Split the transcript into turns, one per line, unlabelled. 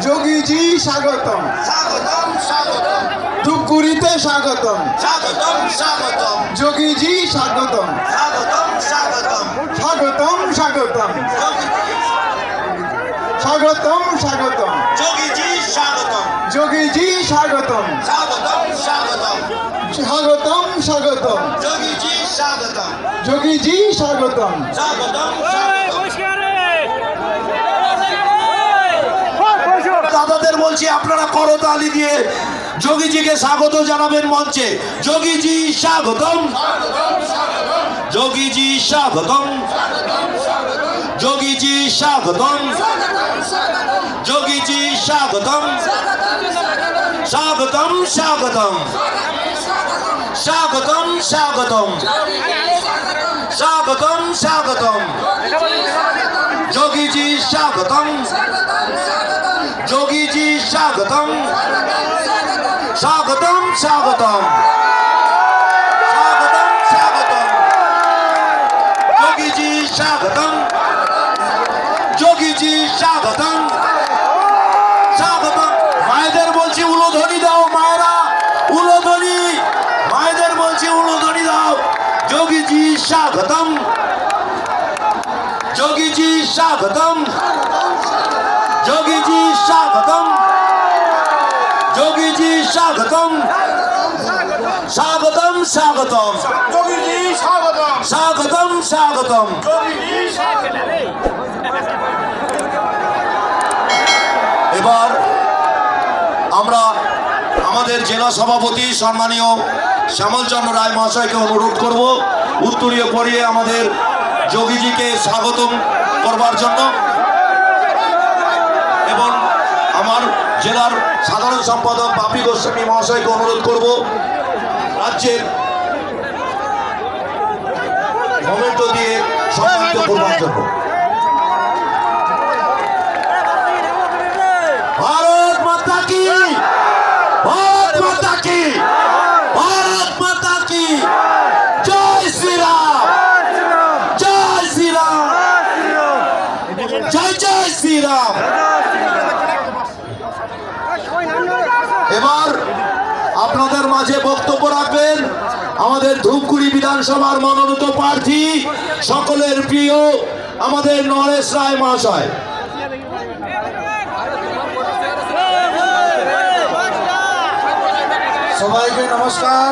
যোগীজি স্বাগতম।
স্বাগতম স্বাগতম
ধূপগুড়িতে স্বাগতম।
স্বাগতম স্বাগতম
যোগীজি স্বাগতম।
স্বাগতম স্বাগতম
স্বাগতম স্বাগতম স্বাগতম স্বাগতম
যোগীজি স্বাগতম
যোগীজি স্বাগতম।
স্বাগতম স্বাগতম
স্বাগতম স্বাগতম
যোগীজি স্বাগতম
যোগীজি স্বাগতম।
স্বাগতম দাদাদের বলছি আপনারা করতালি দিয়ে যোগীজিকে স্বাগত জানাবেন মঞ্চে। যোগীজি স্বাগতম যোগীজি স্বাগতম যোগীজি স্বাগতম যোগীজি স্বাগতম স্বাগতম স্বাগতম স্বাগতম স্বাগতম স্বাগতম স্বাগতম যোগীজি স্বাগতম যোগীজি স্বাগতম স্বাগতম স্বাগতম স্বাগতম স্বাগতম যোগীজি স্বাগতম যোগীজি স্বাগতম স্বাগতম। মায়েদের বলছি উলুধ্বনি দাও, মায়েরা উলুধ্বনি, মায়েদের বলছি উলুধ্বনি দাও। যোগীজি স্বাগতম যোগীজি স্বাগতম যোগীজি স্বাগতম যোগীজি স্বাগতম স্বাগতম স্বাগতম
যোগীজি স্বাগতম।
স্বাগতম স্বাগতম। এবার আমরা আমাদের জেলা সভাপতি সম্মানীয় শ্যামলচন্দ্র রায় মহাশয়কে অনুরোধ করব উত্তরীয় পরিয়ে আমাদের যোগীজিকে স্বাগতম করবার জন্য, এবং আমার জেলার সাধারণ সম্পাদক বাপি গোস্বামী মহাশয়কে অনুরোধ করব রাজ্যের মোমেন্টো দিয়ে সম্মানিত করবার জন্য। ভারত মাতা কি, ভারত মাতা কি, ভারত মাতা কি, জয় শ্রীরাম, জয় শ্রীরাম, জয় জয় শ্রীরাম। এবার আপনাদের মাঝে বক্তব্য রাখবেন আমাদের ধূপগুড়ি বিধানসভার মনোনীত প্রার্থী, সকলের প্রিয় আমাদের নরেশ রায় মহাশয়।
সবাইকে নমস্কার।